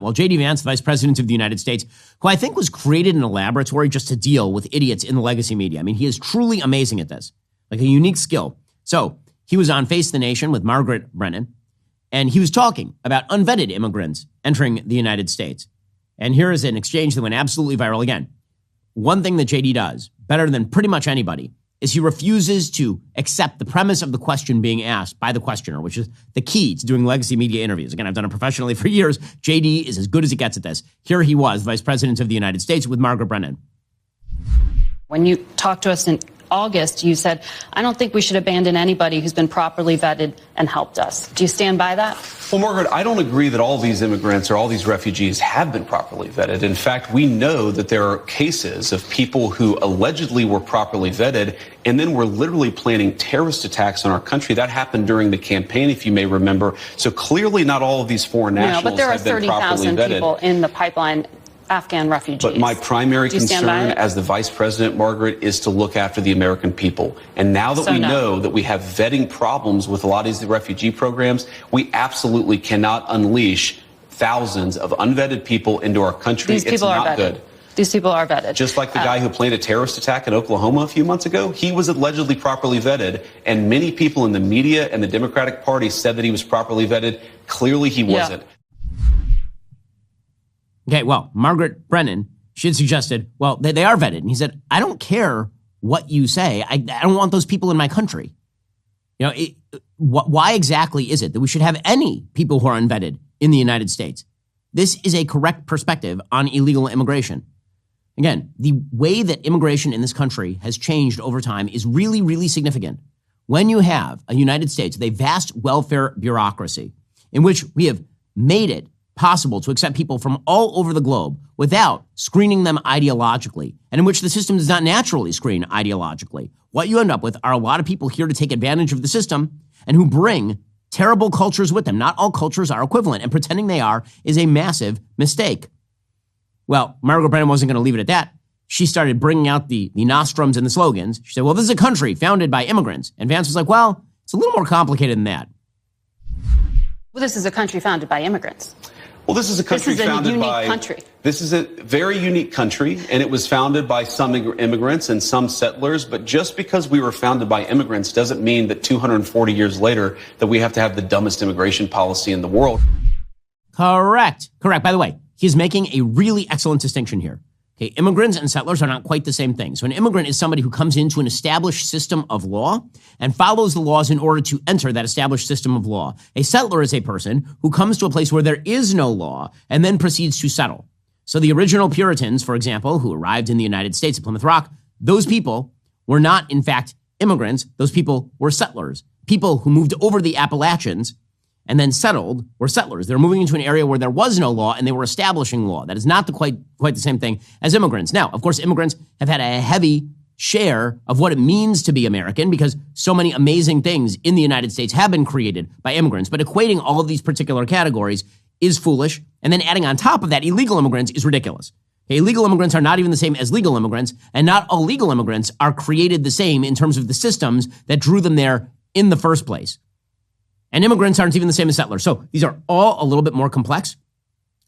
Well, JD Vance, Vice President of the United States, who I think was created in a laboratory just to deal with idiots in the legacy media. I mean, he is truly amazing at this, like a unique skill. So he was on Face the Nation with Margaret Brennan, and he was talking about unvetted immigrants entering the United States. And here is an exchange that went absolutely viral. Again, one thing that JD does better than pretty much anybody is he refuses to accept the premise of the question being asked by the questioner, which is the key to doing legacy media interviews. Again, I've done it professionally for years. JD is as good as it gets at this. Here he was, Vice President of the United States with Margaret Brennan. When you talked to us in August, you said, I don't think we should abandon anybody who's been properly vetted and helped us. Do you stand by that? Well, Margaret, I don't agree that all these immigrants or all these refugees have been properly vetted. In fact, we know that there are cases of people who allegedly were properly vetted and then were literally planning terrorist attacks on our country. That happened during the campaign, if you may remember. So clearly not all of these foreign nationals have been properly vetted. But there are 30,000 people in the pipeline, Afghan refugees. But my primary concern as the vice president, Margaret, is to look after the American people. And now that we know that we have vetting problems with a lot of these refugee programs, we absolutely cannot unleash thousands of unvetted people into our country. These people are vetted. Good. These people are vetted. Just like the guy who planned a terrorist attack in Oklahoma a few months ago, he was allegedly properly vetted, and many people in the media and the Democratic Party said that he was properly vetted. Clearly he wasn't. Okay, well, Margaret Brennan, she had suggested, well, they are vetted. And he said, I don't care what you say. I don't want those people in my country. You know, why exactly is it that we should have any people who are unvetted in the United States? This is a correct perspective on illegal immigration. Again, the way that immigration in this country has changed over time is really, really significant. When you have a United States with a vast welfare bureaucracy in which we have made it possible to accept people from all over the globe without screening them ideologically, and in which the system does not naturally screen ideologically, what you end up with are a lot of people here to take advantage of the system and who bring terrible cultures with them. Not all cultures are equivalent, and pretending they are is a massive mistake. Well, Margaret Brennan wasn't going to leave it at that. She started bringing out the nostrums and the slogans. She said, well, this is a country founded by immigrants. And Vance was like, well, it's a little more complicated than that. Well, this is a country founded by immigrants. Well, this is a country founded by... This is a very unique country, and it was founded by some immigrants and some settlers. But just because we were founded by immigrants doesn't mean that 240 years later that we have to have the dumbest immigration policy in the world. Correct. By the way, he's making a really excellent distinction here. Okay, immigrants and settlers are not quite the same thing. So an immigrant is somebody who comes into an established system of law and follows the laws in order to enter that established system of law. A settler is a person who comes to a place where there is no law and then proceeds to settle. So the original Puritans, for example, who arrived in the United States at Plymouth Rock, those people were not, in fact, immigrants. Those people were settlers. People who moved over the Appalachians and then settled were settlers. They were moving into an area where there was no law and they were establishing law. That is not quite the same thing as immigrants. Now, of course, immigrants have had a heavy share of what it means to be American because so many amazing things in the United States have been created by immigrants. But equating all of these particular categories is foolish. And then adding on top of that, illegal immigrants is ridiculous. Okay, illegal immigrants are not even the same as legal immigrants, and not all legal immigrants are created the same in terms of the systems that drew them there in the first place. And immigrants aren't even the same as settlers. So these are all a little bit more complex.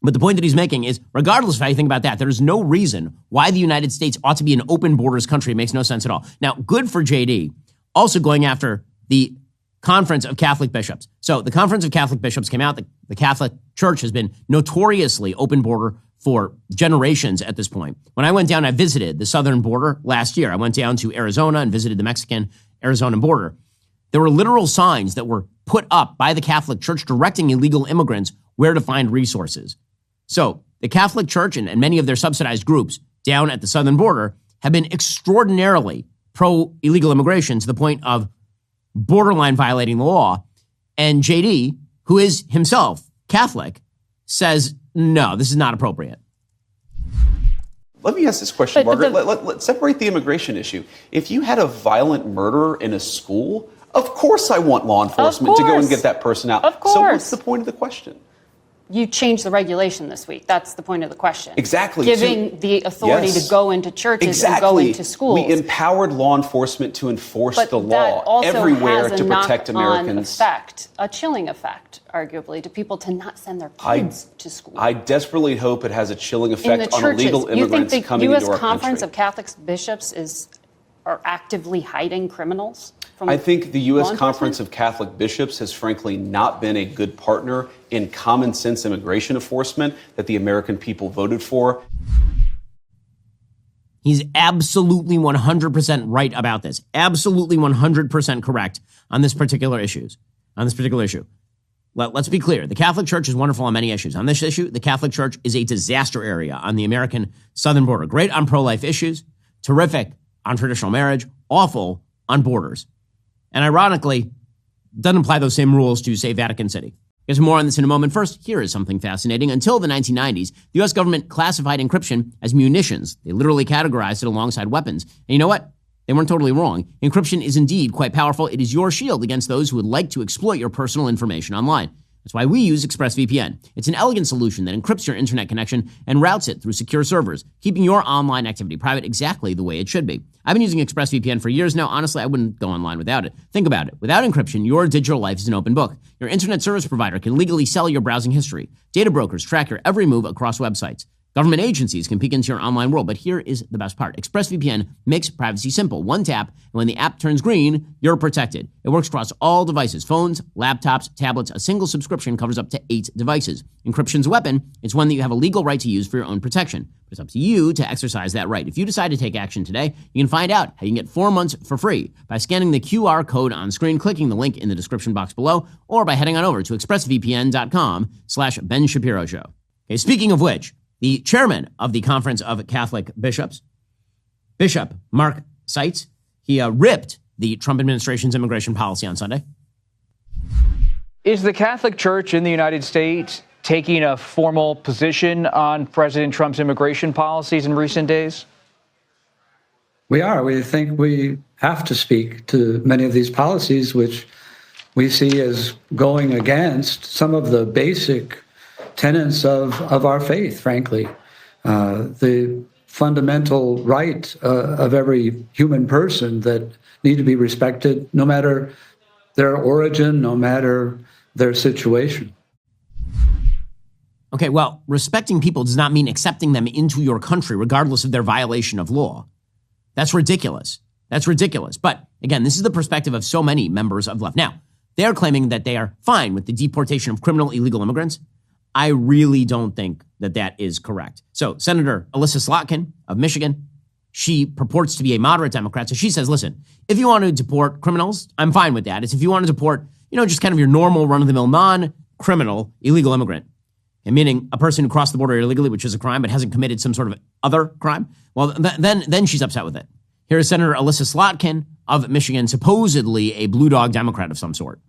But the point that he's making is, regardless of how you think about that, there is no reason why the United States ought to be an open borders country. It makes no sense at all. Now, good for JD, also going after the Conference of Catholic Bishops. So the Conference of Catholic Bishops came out. The Catholic Church has been notoriously open border for generations at this point. When I went down, I visited the southern border last year. I went down to Arizona and visited the Mexican-Arizona border. There were literal signs that were put up by the Catholic Church directing illegal immigrants where to find resources. So the Catholic Church and many of their subsidized groups down at the southern border have been extraordinarily pro-illegal immigration to the point of borderline violating the law. And JD, who is himself Catholic, says, no, this is not appropriate. Let me ask this question, Margaret. Let's separate the immigration issue. If you had a violent murderer in a school, of course I want law enforcement to go and get that person out. Of course. So what's the point of the question? You changed the regulation this week. That's the point of the question. Exactly. Giving the authority to go into churches and go into schools. We empowered law enforcement to enforce but the that law also everywhere has to protect Americans. Effect, a chilling effect, arguably, to people to not send their kids to school. I desperately hope it has a chilling effect on illegal immigrants coming into our country. You think the U.S. Conference of Catholic Bishops are actively hiding criminals? I think the U.S. Conference of Catholic Bishops has frankly not been a good partner in common sense immigration enforcement that the American people voted for. He's absolutely 100% right about this. Absolutely 100% correct on this particular issue. Let's be clear. The Catholic Church is wonderful on many issues. On this issue, the Catholic Church is a disaster area on the American southern border. Great on pro-life issues, terrific on traditional marriage, awful on borders. And ironically, doesn't apply those same rules to, say, Vatican City. There's more on this in a moment. First, here is something fascinating. Until the 1990s, the U.S. government classified encryption as munitions. They literally categorized it alongside weapons. And you know what? They weren't totally wrong. Encryption is indeed quite powerful. It is your shield against those who would like to exploit your personal information online. That's why we use ExpressVPN. It's an elegant solution that encrypts your internet connection and routes it through secure servers, keeping your online activity private exactly the way it should be. I've been using ExpressVPN for years now. Honestly, I wouldn't go online without it. Think about it. Without encryption, your digital life is an open book. Your internet service provider can legally sell your browsing history. Data brokers track your every move across websites. Government agencies can peek into your online world, but here is the best part. ExpressVPN makes privacy simple. One tap, and when the app turns green, you're protected. It works across all devices, phones, laptops, tablets. A single subscription covers up to 8 devices. Encryption's a weapon. It's one that you have a legal right to use for your own protection. But it's up to you to exercise that right. If you decide to take action today, you can find out how you can get 4 months for free by scanning the QR code on screen, clicking the link in the description box below, or by heading on over to expressvpn.com/Ben Shapiro Show. Okay, speaking of which, the chairman of the Conference of Catholic Bishops, Bishop Mark Seitz, he ripped the Trump administration's immigration policy on Sunday. Is the Catholic Church in the United States taking a formal position on President Trump's immigration policies in recent days? We are. We think we have to speak to many of these policies, which we see as going against some of the basic tenets of our faith, frankly. The fundamental right of every human person that need to be respected, no matter their origin, no matter their situation. Okay, well, respecting people does not mean accepting them into your country, regardless of their violation of law. That's ridiculous. That's ridiculous. But again, this is the perspective of so many members of the left. Now, they are claiming that they are fine with the deportation of criminal illegal immigrants. I really don't think that that is correct. So Senator Alyssa Slotkin of Michigan, she purports to be a moderate Democrat. So she says, listen, if you want to deport criminals, I'm fine with that. It's if you want to deport, just kind of your normal run-of-the-mill non-criminal illegal immigrant, and meaning a person who crossed the border illegally, which is a crime, but hasn't committed some sort of other crime, well, then she's upset with it. Here is Senator Alyssa Slotkin of Michigan, supposedly a blue dog Democrat of some sort.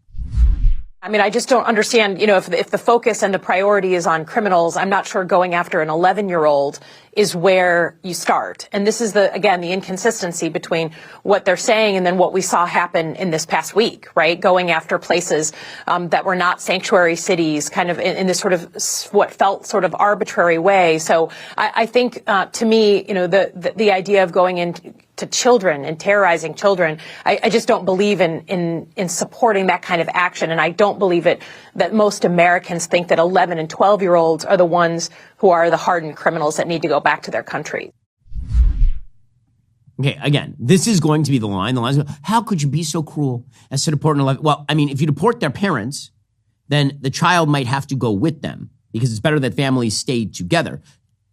I mean, I just don't understand, if the focus and the priority is on criminals, I'm not sure going after an 11-year-old is where you start. And this is the inconsistency between what they're saying and then what we saw happen in this past week, right? Going after places that were not sanctuary cities, kind of in this sort of what felt sort of arbitrary way. So I think, to me, the idea of going into children and terrorizing children, I just don't believe in supporting that kind of action. And I don't believe that most Americans think that 11 and 12-year-olds are the ones who are the hardened criminals that need to go back to their country. Okay, again, this is going to be the line. The line is, how could you be so cruel as to deport an 11? Well, I mean, if you deport their parents, then the child might have to go with them because it's better that families stayed together.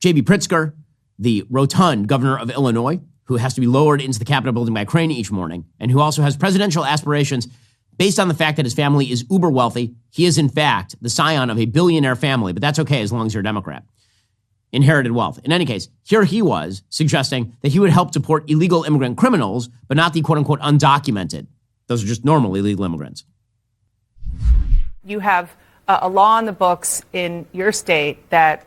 J.B. Pritzker, the rotund governor of Illinois, who has to be lowered into the Capitol building by crane each morning, and who also has presidential aspirations based on the fact that his family is uber wealthy. He is, in fact, the scion of a billionaire family, but that's okay as long as you're a Democrat. Inherited wealth. In any case, here he was suggesting that he would help deport illegal immigrant criminals, but not the quote-unquote undocumented. Those are just normal illegal immigrants. You have a law on the books in your state that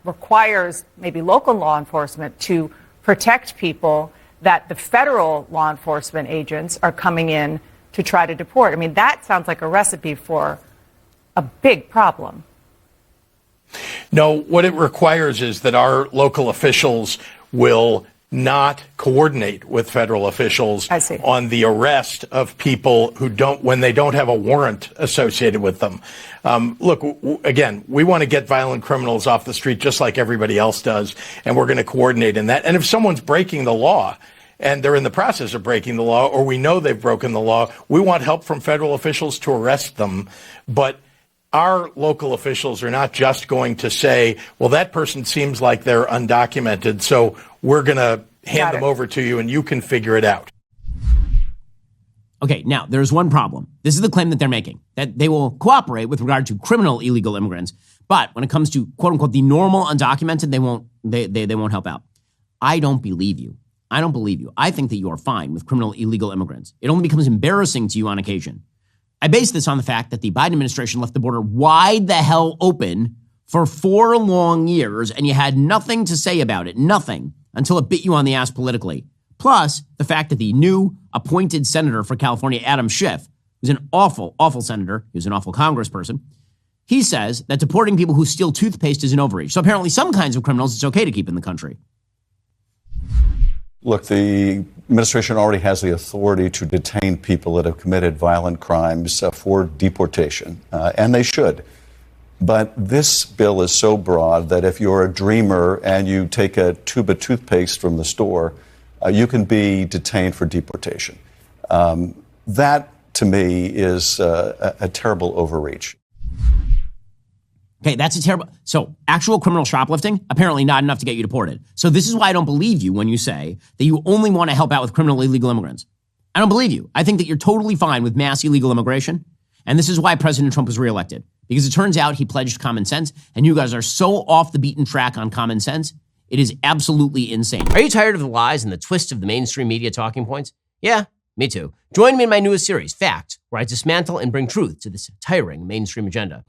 requires maybe local law enforcement to protect people that the federal law enforcement agents are coming in to try to deport. I mean, that sounds like a recipe for a big problem. No, what it requires is that our local officials will not coordinate with federal officials on the arrest of people who when they don't have a warrant associated with them. Look, again, we want to get violent criminals off the street just like everybody else does, and we're going to coordinate in that. And if someone's breaking the law, and they're in the process of breaking the law, or we know they've broken the law, we want help from federal officials to arrest them. But our local officials are not just going to say, well, that person seems like they're undocumented, so we're going to hand them over to you and you can figure it out. Okay, now there's one problem. This is the claim that they're making, that they will cooperate with regard to criminal illegal immigrants, but when it comes to quote unquote the normal undocumented, they won't help out. I don't believe you. I don't believe you. I think that you are fine with criminal illegal immigrants. It only becomes embarrassing to you on occasion. I base this on the fact that the Biden administration left the border wide the hell open for 4 long years, and you had nothing to say about it, nothing, until it bit you on the ass politically. Plus, the fact that the new appointed senator for California, Adam Schiff, who's an awful, awful senator, he was an awful congressperson, he says that deporting people who steal toothpaste is an overreach. So apparently some kinds of criminals it's okay to keep in the country. Look, the administration already has the authority to detain people that have committed violent crimes for deportation, and they should. But this bill is so broad that if you're a dreamer and you take a tube of toothpaste from the store, you can be detained for deportation. That, to me, is a terrible overreach. Okay, that's a terrible... So, actual criminal shoplifting, apparently not enough to get you deported. So this is why I don't believe you when you say that you only want to help out with criminal illegal immigrants. I don't believe you. I think that you're totally fine with mass illegal immigration. And this is why President Trump was reelected. Because it turns out he pledged common sense, and you guys are so off the beaten track on common sense, it is absolutely insane. Are you tired of the lies and the twists of the mainstream media talking points? Yeah, me too. Join me in my newest series, Fact, where I dismantle and bring truth to this tiring mainstream agenda.